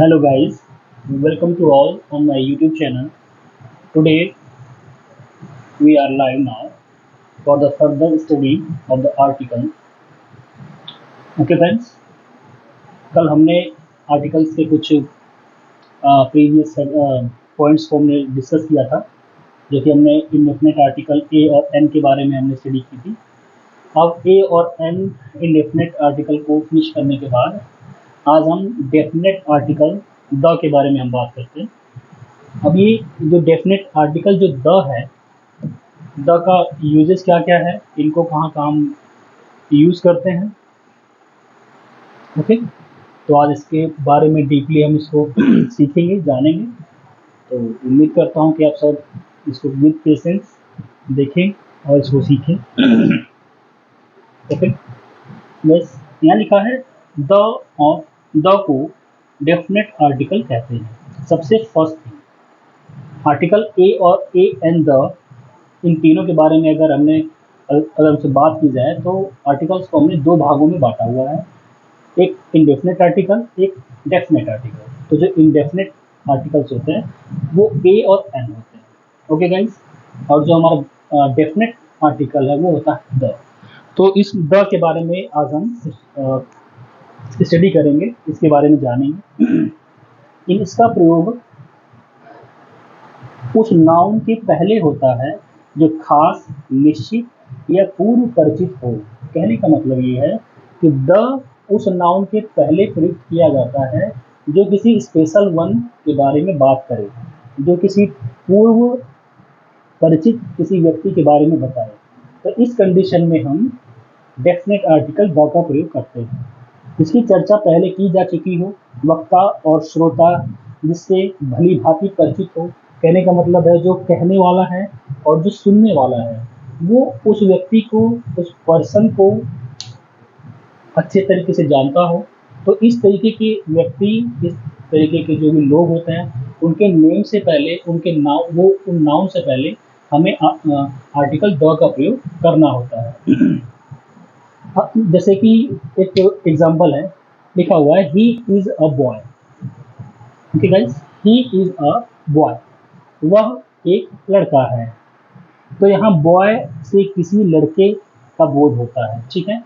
Hello guys, welcome to all on my YouTube channel. Today we are live now for the further study of the article. Okay friends, कल हमने articles के कुछ previous points को हमने discuss किया था, जो कि हमने इंडेफिनेट आर्टिकल ए और एन के बारे में हमने स्टडी की थी। अब ए और एन इंडेफिनेट आर्टिकल को फिनिश करने के बाद आज हम डेफिनेट आर्टिकल द के बारे में हम बात करते हैं। अब ये जो डेफिनेट आर्टिकल जो द है, द का यूजेस क्या क्या है, इनको कहाँ कहाँ हम यूज़ करते हैं। ओके, तो आज इसके बारे में डीपली हम इसको सीखेंगे, जानेंगे। तो उम्मीद करता हूँ कि आप सब इसको विद पेशेंस देखें और इसको सीखें। ओके, बस यहाँ लिखा है द, और द को डेफिनेट आर्टिकल कहते हैं। सबसे फर्स्ट थिंग, आर्टिकल ए और ए एंड द, इन तीनों के बारे में अगर हमसे बात की जाए तो आर्टिकल्स को हमने दो भागों में बांटा हुआ है, एक इंडेफिनेट आर्टिकल, एक डेफिनेट आर्टिकल। तो जो इंडेफिनेट आर्टिकल्स होते हैं वो ए और एन होते हैं। ओके गाइस, और जो हमारा डेफिनेट आर्टिकल है वो होता है द। तो इस द के बारे में आज हम स्टडी करेंगे, इसके बारे में जानेंगे। इसका प्रयोग उस नाउन के पहले होता है जो खास, निश्चित या पूर्व परिचित हो। कहने का मतलब ये है कि द उस नाउन के पहले प्रयुक्त किया जाता है जो किसी स्पेशल वन के बारे में बात करे, जो किसी पूर्व परिचित किसी व्यक्ति के बारे में बताए। तो इस कंडीशन में हम डेफिनेट आर्टिकल द का प्रयोग करते हैं। इसकी चर्चा पहले की जा चुकी हो, वक्ता और श्रोता जिससे भली भांति परिचित हो। कहने का मतलब है जो कहने वाला है और जो सुनने वाला है वो उस व्यक्ति को, उस पर्सन को अच्छे तरीके से जानता हो। तो इस तरीके के व्यक्ति, इस तरीके के जो भी लोग होते हैं, उनके नेम से पहले, उनके नाम, वो उन नाउन से पहले हमें आर्टिकल द का प्रयोग करना होता है। जैसे कि एक एग्जांपल है, लिखा हुआ है he is a boy. Okay guys, he is a boy, वह एक लड़का है। तो यहाँ बॉय से किसी लड़के का बोध होता है, ठीक है।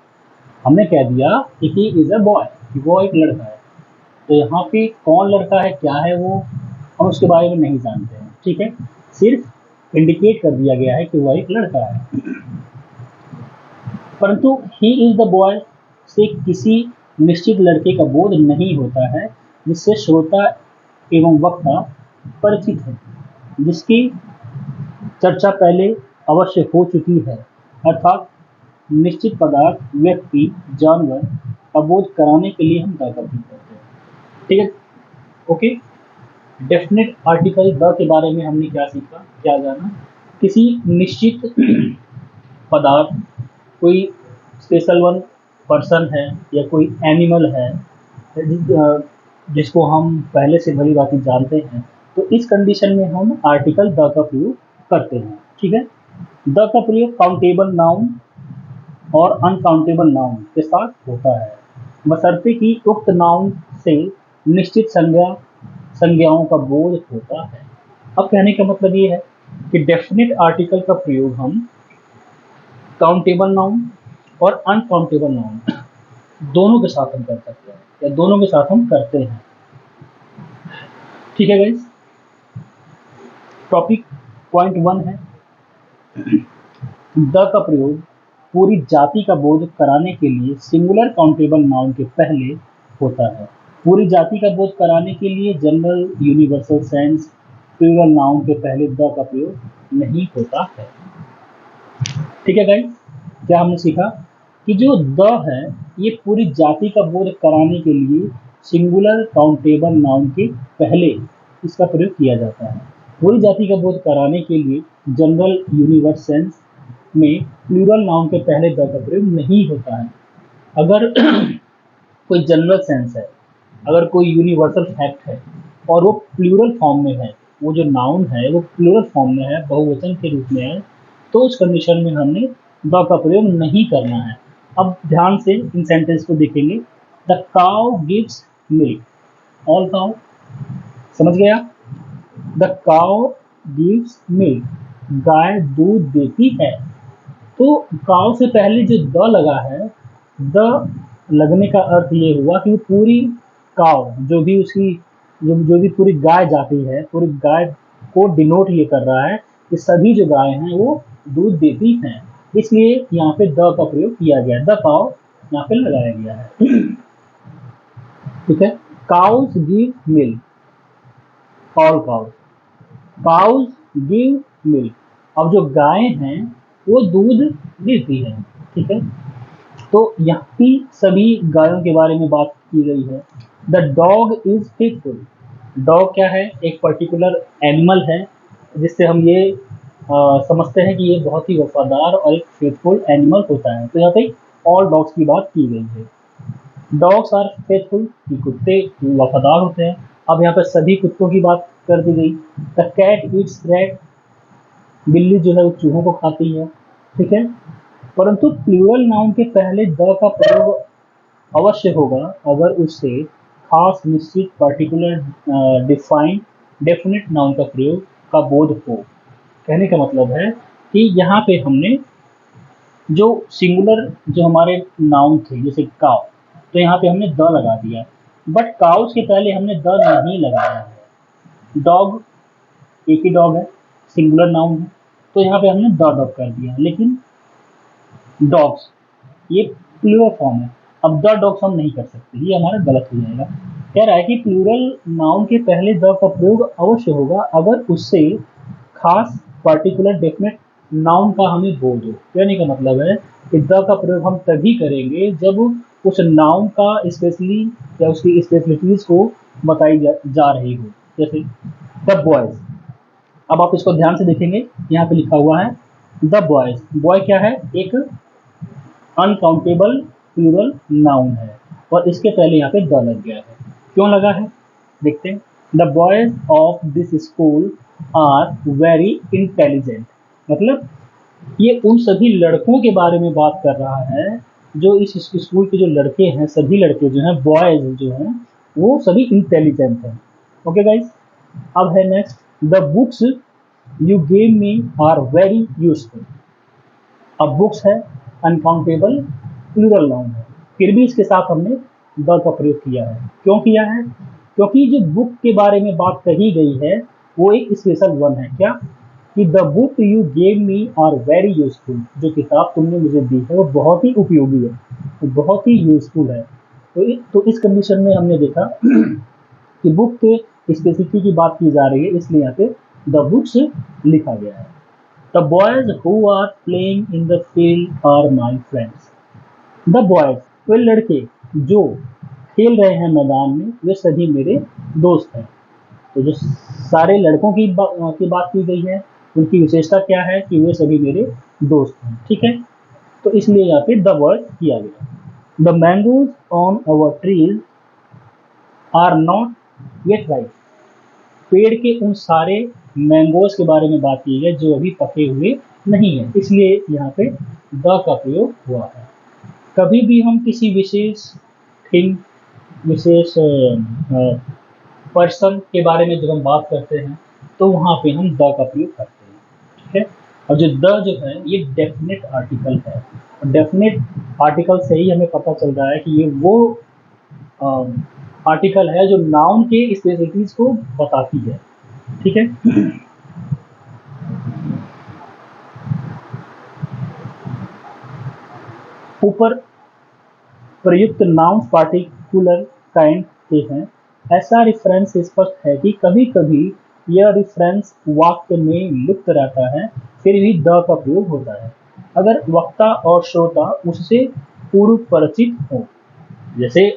हमने कह दिया कि ही इज अ बॉय, वो एक लड़का है। तो यहाँ पे कौन लड़का है, क्या है वो, हम उसके बारे में नहीं जानते हैं, ठीक है। सिर्फ इंडिकेट कर दिया गया है कि वह एक लड़का है। परंतु ही इज द बॉय से किसी निश्चित लड़के का बोध नहीं होता है जिससे श्रोता एवं वक्ता परिचित है, जिसकी चर्चा पहले अवश्य हो चुकी है, अर्थात निश्चित पदार्थ, व्यक्ति, जानवर का बोध कराने के लिए हम द का प्रयोग करते हैं, ठीक है। ओके, डेफिनेट आर्टिकल द के बारे में हमने क्या सीखा, क्या जाना। किसी निश्चित पदार्थ, कोई स्पेशल वन पर्सन है या कोई एनिमल है जिसको हम पहले से भली भांति जानते हैं, तो इस कंडीशन में हम आर्टिकल द का प्रयोग करते हैं, ठीक है। द का प्रयोग काउंटेबल नाउन और अनकाउंटेबल नाउन के साथ होता है, बशर्ते कि उक्त नाउन से निश्चित संज्ञाओं का बोध होता है। अब कहने का मतलब ये है कि डेफिनेट आर्टिकल का प्रयोग हम काउंटेबल नाउन और अनकाउंटेबल नाउन दोनों के साथ हम कर सकते हैं, या दोनों के साथ हम करते हैं, ठीक है गाइस। टॉपिक पॉइंट 1 है, द का प्रयोग पूरी जाति का बोध कराने के लिए सिंगुलर काउंटेबल नाउन के पहले होता है। पूरी जाति का बोध कराने के लिए general, universal sense, plural noun के पहले द का प्रयोग नहीं होता है, ठीक है गाइस। क्या हमने सीखा कि जो द है ये पूरी जाति का बोध कराने के लिए सिंगुलर काउंटेबल नाउन के पहले इसका प्रयोग किया जाता है। पूरी जाति का बोध कराने के लिए जनरल, यूनिवर्स सेंस में प्लूरल नाउन के पहले द का प्रयोग नहीं होता है। अगर कोई जनरल सेंस है, अगर कोई यूनिवर्सल फैक्ट है और वो प्लूरल फॉर्म में है, वो जो नाउन है वो प्लूरल फॉर्म में है, बहुवचन के रूप में है, तो उस कंडीशन में हमने द का प्रयोग नहीं करना है। अब ध्यान से इन सेंटेंस को देखेंगे। The cow gives milk, all cow, समझ गया। द काउ गिव्स मिल्क, गाय दूध देती है। तो काउ से पहले जो द लगा है, द लगने का अर्थ ये हुआ कि वो पूरी काउ, जो भी उसकी जो भी पूरी गाय जाती है, पूरी गाय को डिनोट ये कर रहा है कि सभी जो गाय हैं वो दूध देती हैं। इसलिए यहाँ पे द का प्रयोग किया गया है, द काउ यहाँ पे लगाया गया है। ठीक है। Cows give milk, all cows, cows give milk. अब जो गायें हैं वो दूध देती हैं। ठीक है। तो यहाँ की सभी गायों के बारे में बात की गई है। The dog is faithful, dog क्या है, एक पर्टिकुलर एनिमल है जिससे हम ये समझते हैं कि ये बहुत ही वफादार और एक फेथफुल एनिमल होता है। तो यहाँ पे ऑल डॉग्स की बात की गई है। डॉग्स आर फेथफुल, कि कुत्ते वफादार होते हैं। अब यहाँ पे सभी कुत्तों की बात कर दी गई। द कैट ईट्स रैट, बिल्ली जो है वो चूहों को खाती है। ठीक है। परंतु प्लूरल नाउन के पहले द का प्रयोग अवश्य होगा अगर उससे खास, निश्चित, पर्टिकुलर, डिफाइंड, डेफिनेट नाउन का प्रयोग का बोध हो। कहने का मतलब है कि यहाँ पे हमने जो सिंगुलर जो हमारे नाउन थे जैसे काउ, तो यहाँ पे हमने द लगा दिया, बट काउस के पहले हमने द नहीं लगाया है। डॉग एक ही डॉग है, सिंगुलर नाउन है, तो यहाँ पे हमने द डॉग कर दिया। लेकिन डॉग्स ये प्लूरल फॉर्म है, अब द डॉग्स हम नहीं कर सकते, ये हमारा गलत हो जाएगा। कह रहा है कि प्लूरल नाउन के पहले द का प्रयोग अवश्य होगा अगर उससे खास, पर्टिकुलर, डेफिनेट नाउन का हमें बोध हो। कहने का मतलब है कि द का प्रयोग हम तभी करेंगे जब उस नाउन का स्पेशली या उसकी स्पेशलिटीज को बताई जा रही हो। जैसे द बॉयज, अब आप इसको ध्यान से देखेंगे, यहाँ पे लिखा हुआ है द बॉयज। बॉय क्या है, एक अनकाउंटेबल प्लूरल नाउन है और इसके पहले यहाँ पे द लग गया है। क्यों लगा है देखते हैं। The boys of this school are very intelligent, मतलब ये उन सभी लड़कों के बारे में बात कर रहा है जो इस स्कूल के जो लड़के हैं, सभी लड़के जो हैं, बॉयज जो हैं, वो सभी इंटेलिजेंट हैं। Okay guys. अब है next, the books you gave me are very useful. अब बुक्स है अनकाउंटेबल प्लूरल नाउन है, फिर भी इसके साथ हमने द का प्रयोग किया है। क्यों किया है? क्योंकि जो बुक के बारे में बात कही गई है वो एक स्पेशल वन है। क्या? कि the book you gave me are very useful, जो किताब तुमने मुझे दी है वो बहुत ही उपयोगी है, वो बहुत ही यूजफुल है। तो इस कंडीशन में हमने देखा कि बुक के स्पेसिफिटी की बात की जा रही है, इसलिए यहाँ पे द बुक्स लिखा गया है। The boys who are playing in the field are my friends. The boys, वे लड़के जो खेल रहे हैं मैदान में, वे सभी मेरे दोस्त हैं। तो जो सारे लड़कों की बात की गई है, उनकी विशेषता क्या है कि वे सभी मेरे दोस्त हैं। ठीक है। तो इसलिए यहाँ पे द वर्ड किया गया। The mangoes on our trees are not yet ripe. पेड़ के उन सारे मैंगोज के बारे में बात की है जो अभी पके हुए नहीं है, इसलिए यहाँ पे द का प्रयोग हुआ है। कभी भी हम किसी विशेष थिंग, विशेष पर्सन के बारे में जब हम बात करते हैं तो वहाँ पे हम द का प्रयोग करते हैं। ठीक है। और जो द जो है ये डेफिनेट आर्टिकल है, डेफिनेट आर्टिकल से ही हमें पता चल रहा है कि ये वो आर्टिकल है जो नाउन के स्पेशलिटीज को बताती है। ठीक है। ऊपर प्रयुक्त नाउन पार्टिकुलर काइंड के हैं। ऐसा रेफरेंस स्पष्ट है कि कभी कभी यह रेफरेंस वाक्य में लुप्त रहता है, फिर भी द का प्रयोग होता है अगर वक्ता और श्रोता उससे पूर्व परिचित हो। जैसे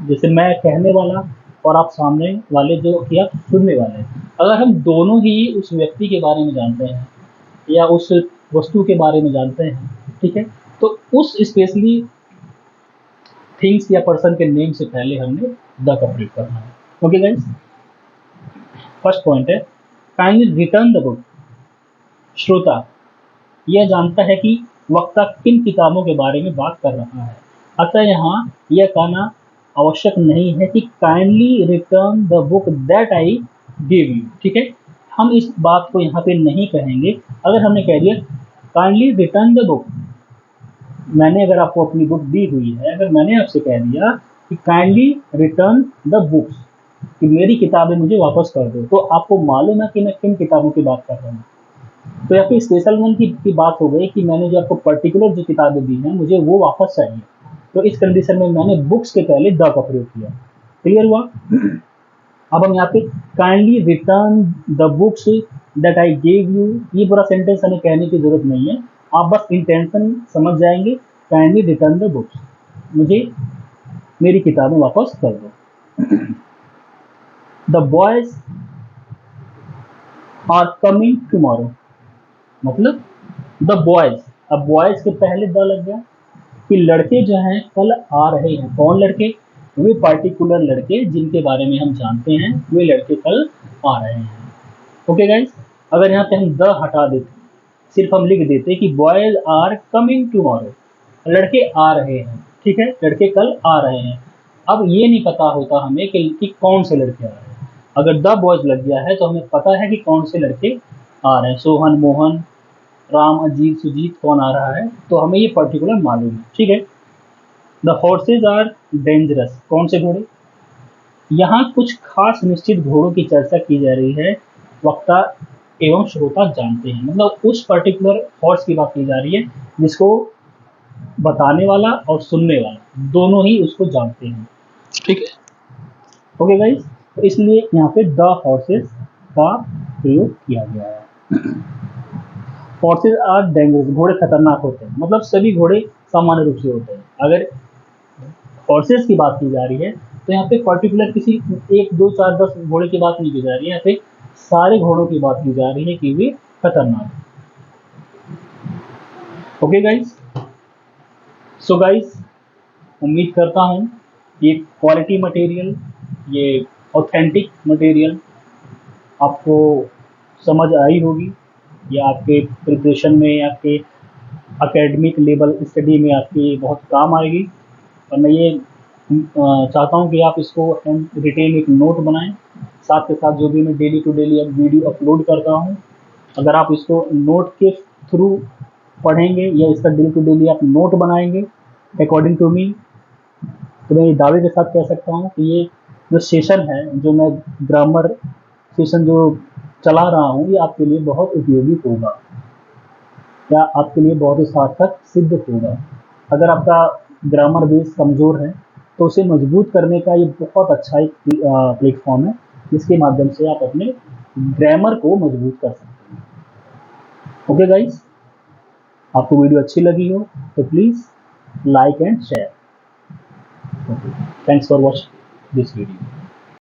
जैसे मैं कहने वाला और आप सामने वाले जो या सुनने वाले, अगर हम दोनों ही उस व्यक्ति के बारे में जानते हैं या उस वस्तु के बारे में जानते हैं, ठीक है, तो उस स्पेशली थिंग्स या पर्सन के नेम से पहले हमने द का प्रयोग करना है। Okay guys. फर्स्ट पॉइंट है, काइंडली रिटर्न द बुक। श्रोता यह जानता है कि वक्ता किन किताबों के बारे में बात कर रहा है, अतः यहाँ यह कहना आवश्यक नहीं है कि kindly return the book that I give you. ठीक है, हम इस बात को यहाँ पे नहीं कहेंगे। अगर हमने कह दिया काइंडली रिटर्न द बुक, मैंने अगर आपको अपनी बुक दी हुई है, अगर मैंने आपसे कह दिया कि काइंडली रिटर्न द बुक्स, कि मेरी किताबें मुझे वापस कर दो, तो आपको मालूम है कि मैं किन किताबों की बात कर रहा हूँ। तो यहाँ पे स्पेशल वन की बात हो गई कि मैंने जो आपको पर्टिकुलर जो किताबें दी हैं मुझे वो वापस चाहिए, तो इस कंडीशन में मैंने बुक्स के पहले द का प्रयोग किया। क्लियर हुआ? अब हम यहाँ पे kindly return the books that I gave you, ये पूरा सेंटेंस हमें कहने की जरूरत नहीं है, आप बस इंटेंशन समझ जाएंगे। काइंडली रिटर्न द बुक्स, मुझे मेरी किताबें वापस कर दो। The boys are coming tomorrow, मतलब द बॉयज, अब बॉयज के पहले द लग गया कि लड़के जो हैं कल आ रहे हैं। कौन लड़के? वे पार्टिकुलर लड़के जिनके बारे में हम जानते हैं, वे लड़के कल आ रहे हैं। ओके गाइस, अगर यहाँ पे हम द हटा देते, सिर्फ हम लिख देते कि बॉयज आर कमिंग टुमारो, लड़के आ रहे हैं। ठीक है, लड़के कल आ रहे हैं। अब ये नहीं पता होता हमें कि कौन से लड़के आ रहे हैं। अगर द बॉयज लग गया है तो हमें पता है कि कौन से लड़के आ रहे हैं, सोहन, मोहन, राम, अजीत, सुजीत, कौन आ रहा है, तो हमें ये पर्टिकुलर मालूम है। ठीक है। द हॉर्सेज आर डेंजरस, कौन से घोड़े? यहाँ कुछ खास निश्चित घोड़ों की चर्चा की जा रही है, वक्ता एवं श्रोता जानते हैं, मतलब उस पर्टिकुलर हॉर्स की बात की जा रही है जिसको बताने वाला और सुनने वाला दोनों ही उसको जानते हैं। ठीक है, ओके गाइस, तो इसलिए यहाँ पे द हॉर्सेज का प्रयोग किया गया है। हॉर्सेज आर डेंजरस, घोड़े खतरनाक होते हैं, मतलब सभी घोड़े सामान्य रूप से होते हैं। अगर हॉर्सेज की बात की जा रही है तो यहाँ पे पर्टिकुलर किसी 1, 2, 4, 10 घोड़े की बात नहीं की जा रही है, यहाँ पे सारे घोड़ों की बात की जा रही है कि वे खतरनाक। ओके गाइस, सो गाइस, उम्मीद करता हूँ ये क्वालिटी मटेरियल, ये ऑथेंटिक मटेरियल आपको समझ आई होगी, या आपके प्रिपरेशन में, आपके एकेडमिक लेवल स्टडी में आपकी बहुत काम आएगी। और मैं ये चाहता हूँ कि आप इसको हैंड रिटेन एक नोट बनाएं, साथ के साथ जो भी मैं डेली टू डेली अब वीडियो अपलोड करता हूँ, अगर आप इसको नोट के थ्रू पढ़ेंगे या इसका डेली टू डेली आप नोट बनाएंगे अकॉर्डिंग टू मी, तो मैं ये दावे के साथ कह सकता हूँ कि ये जो सेशन है, जो मैं ग्रामर सेशन जो चला रहा हूँ, ये आपके लिए बहुत उपयोगी होगा, या आपके लिए बहुत ही सार्थक सिद्ध होगा। अगर आपका ग्रामर बेस कमज़ोर है तो उसे मजबूत करने का ये बहुत अच्छा एक प्लेटफॉर्म है, जिसके माध्यम से आप अपने ग्रामर को मजबूत कर सकते हैं। ओके गाइस, आपको वीडियो अच्छी लगी हो तो please like and share. Thanks for watching this video.